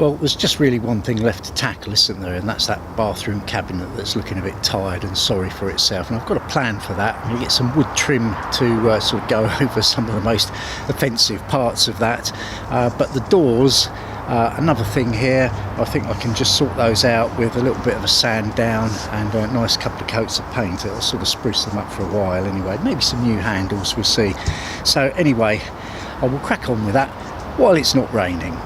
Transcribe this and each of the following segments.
Well, there's just really one thing left to tackle, isn't there? And that's that bathroom cabinet that's looking a bit tired and sorry for itself. And I've got a plan for that. I'm going to get some wood trim to sort of go over some of the most offensive parts of that. But the doors, another thing here, I think I can just sort those out with a little bit of a sand down and a nice couple of coats of paint. It'll sort of spruce them up for a while anyway. Maybe some new handles, we'll see. So anyway, I will crack on with that while it's not raining.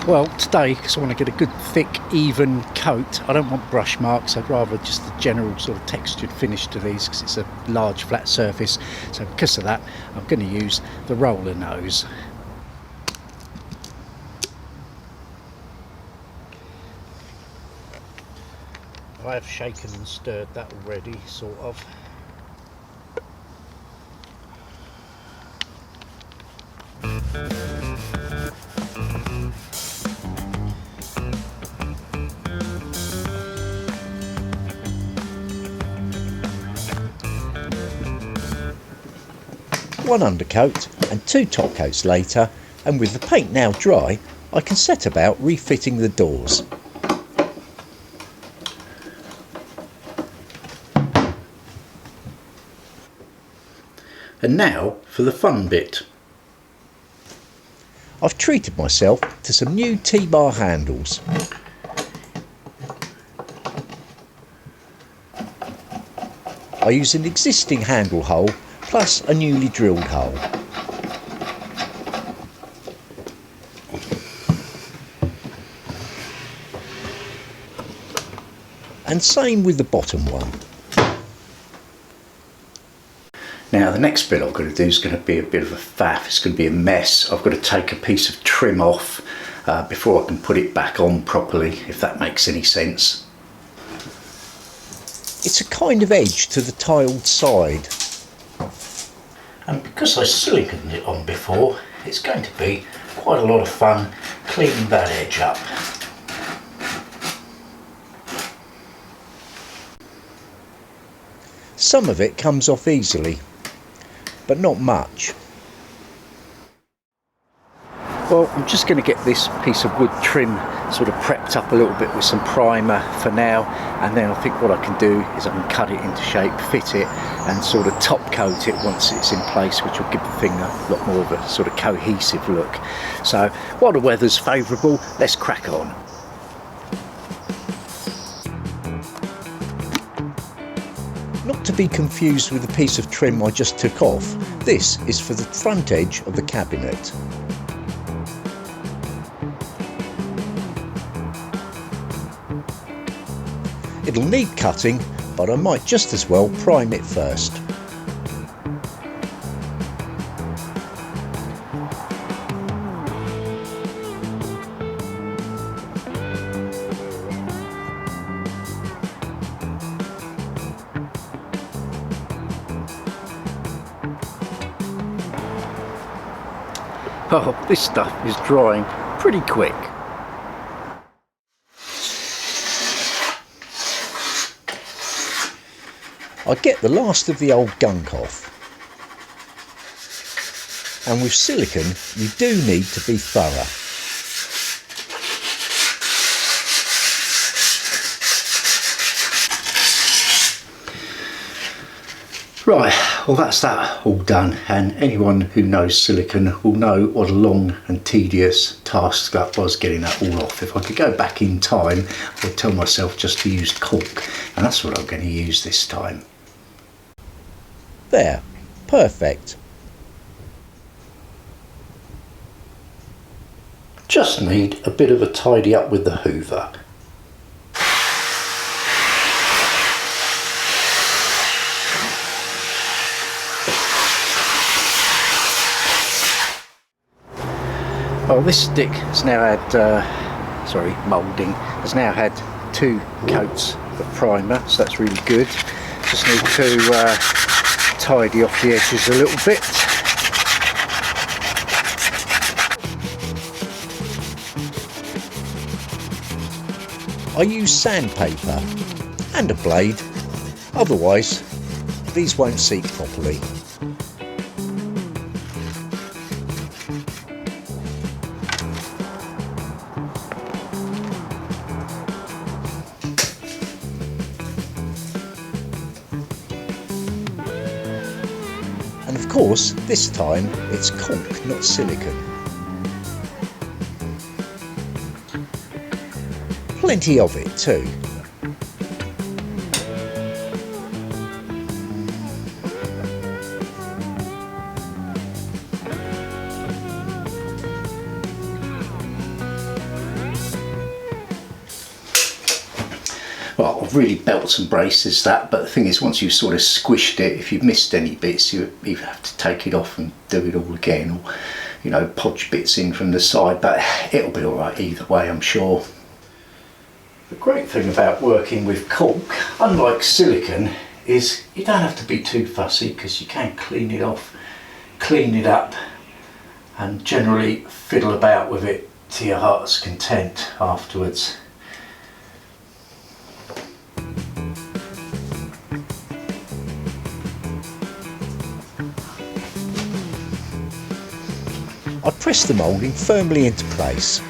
Well, today, because I want to get a good thick even coat, I don't want brush marks, I'd rather just a general sort of textured finish to these because it's a large flat surface. So because of that, I'm going to use the roller nose. I have shaken and stirred that already, sort of. One undercoat and two top coats later, and with the paint now dry, I can set about refitting the doors. And now for the fun bit. I've treated myself to some new T-bar handles. I use an existing handle hole plus a newly drilled hole. And same with the bottom one. Now the next bit I've got to do is going to be a bit of a faff, it's going to be a mess. I've got to take a piece of trim off before I can put it back on properly, if that makes any sense. It's a kind of edge to the tiled side. And because I siliconed it on before, it's going to be quite a lot of fun cleaning that edge up. Some of it comes off easily, but not much. Well, I'm just going to get this piece of wood trim sort of prepped up a little bit with some primer for now, and then I think what I can do is I can cut it into shape, fit it, and sort of top coat it once it's in place, which will give the thing a lot more of a sort of cohesive look. So while the weather's favourable, let's crack on. Not to be confused with the piece of trim I just took off, this is for the front edge of the cabinet. It'll need cutting, but I might just as well prime it first. Oh, this stuff is drying pretty quick. I get the last of the old gunk off. And with silicone, you do need to be thorough. Right, well that's that all done, and anyone who knows silicone will know what a long and tedious task that was getting that all off. If I could go back in time, I'd tell myself just to use caulk, and that's what I'm going to use this time. There, perfect. Just need a bit of a tidy up with the hoover. Well, this stick has now had, moulding, has now had 2 coats of primer, so that's really good. Just need to tidy off the edges a little bit. I use sandpaper and a blade, otherwise these won't seat properly. And of course, this time it's cork, not silicone. Plenty of it too. Well, I've really belts and braces that, but the thing is, once you've sort of squished it, if you've missed any bits, you either have to take it off and do it all again, or, you know, podge bits in from the side, but it'll be all right either way, I'm sure. The great thing about working with cork, unlike silicone, is you don't have to be too fussy, because you can clean it off, clean it up, and generally fiddle about with it to your heart's content afterwards. I press the moulding firmly into place.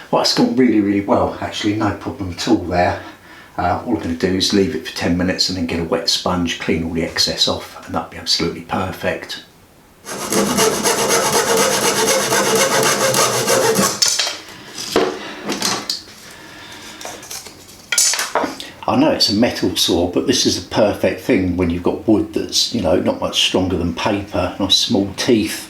Well, it's gone really well, actually, no problem at all there. All I'm going to do is leave it for 10 minutes and then get a wet sponge, clean all the excess off, and that'll be absolutely perfect. I know it's a metal saw, but this is a perfect thing when you've got wood that's, you know, not much stronger than paper, nice small teeth.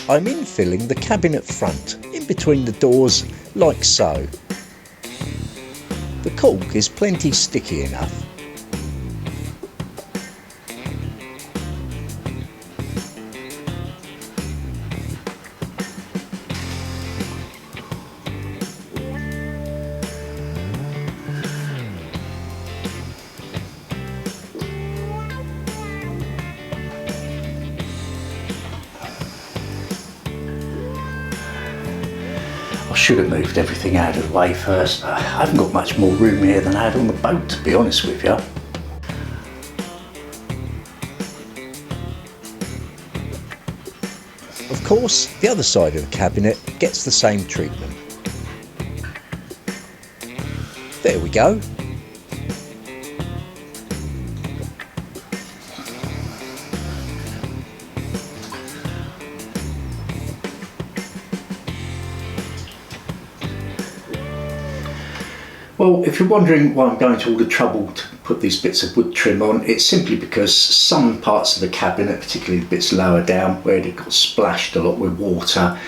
I'm infilling the cabinet front, in between the doors, like so. The cork is plenty sticky enough. I should have moved everything out of the way first. I haven't got much more room here than I had on the boat, to be honest with you. Of course, the other side of the cabinet gets the same treatment. There we go. Well, if you're wondering why I'm going to all the trouble to put these bits of wood trim on, it's simply because some parts of the cabinet, particularly the bits lower down where it got splashed a lot with water,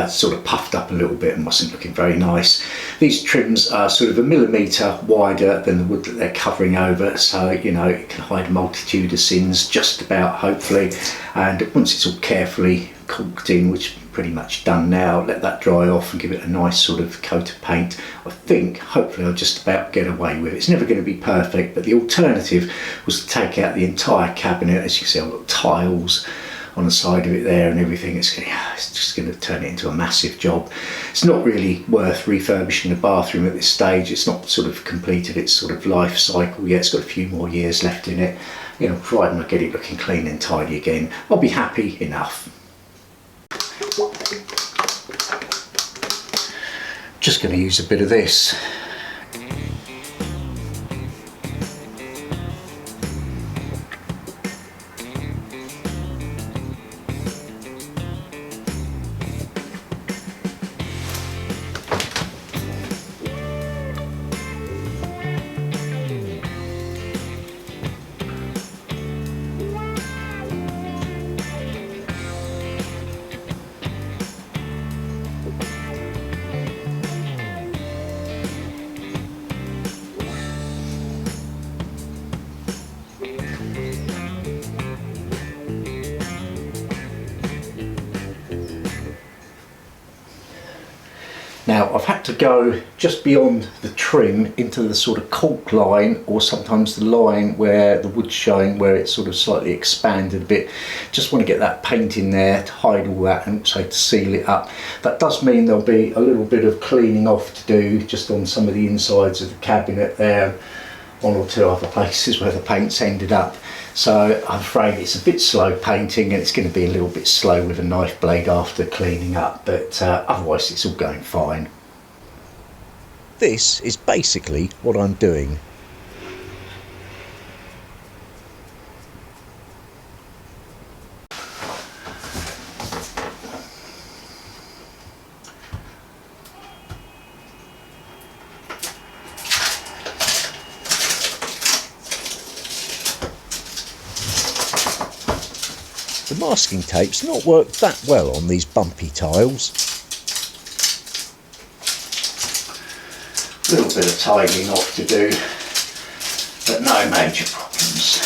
sort of puffed up a little bit and wasn't looking very nice. These trims are sort of 1 millimetre wider than the wood that they're covering over, so you know it can hide a multitude of sins just about, hopefully. And once it's all carefully corked in, which is pretty much done now, let that dry off and give it a nice sort of coat of paint. I think hopefully I'll just about get away with it. It's never going to be perfect, but the alternative was to take out the entire cabinet. As you can see, I've got tiles on the side of it there and everything. It's just going to turn it into a massive job. It's not really worth refurbishing the bathroom at this stage. It's not sort of completed its sort of life cycle yet. It's got a few more years left in it. You know, providing I get it looking clean and tidy again, I'll be happy enough. Just going to use a bit of this. Now I've had to go just beyond the trim into the sort of cork line, or sometimes the line where the wood's showing, where it's sort of slightly expanded a bit. Just want to get that paint in there to hide all that and also to seal it up. That does mean there'll be a little bit of cleaning off to do just on some of the insides of the cabinet there, one or two other places where the paint's ended up. So I'm afraid it's a bit slow painting, and it's going to be a little bit slow with a knife blade after cleaning up, but otherwise it's all going fine. This is basically what I'm doing. The masking tape's not worked that well on these bumpy tiles. A little bit of tidying off to do, but no major problems.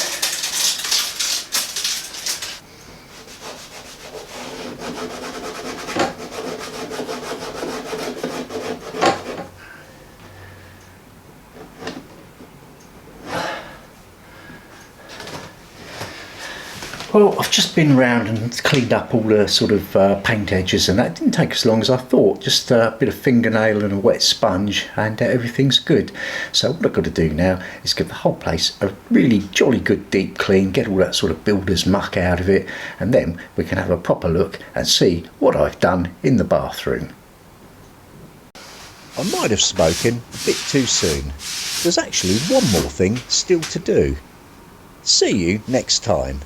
Well, I've just been around and cleaned up all the sort of paint edges, and that didn't take as long as I thought. Just a bit of fingernail and a wet sponge, and everything's good. So what I've got to do now is give the whole place a really jolly good deep clean, get all that sort of builder's muck out of it, and then we can have a proper look and see what I've done in the bathroom. I might have spoken a bit too soon. There's actually one more thing still to do. See you next time.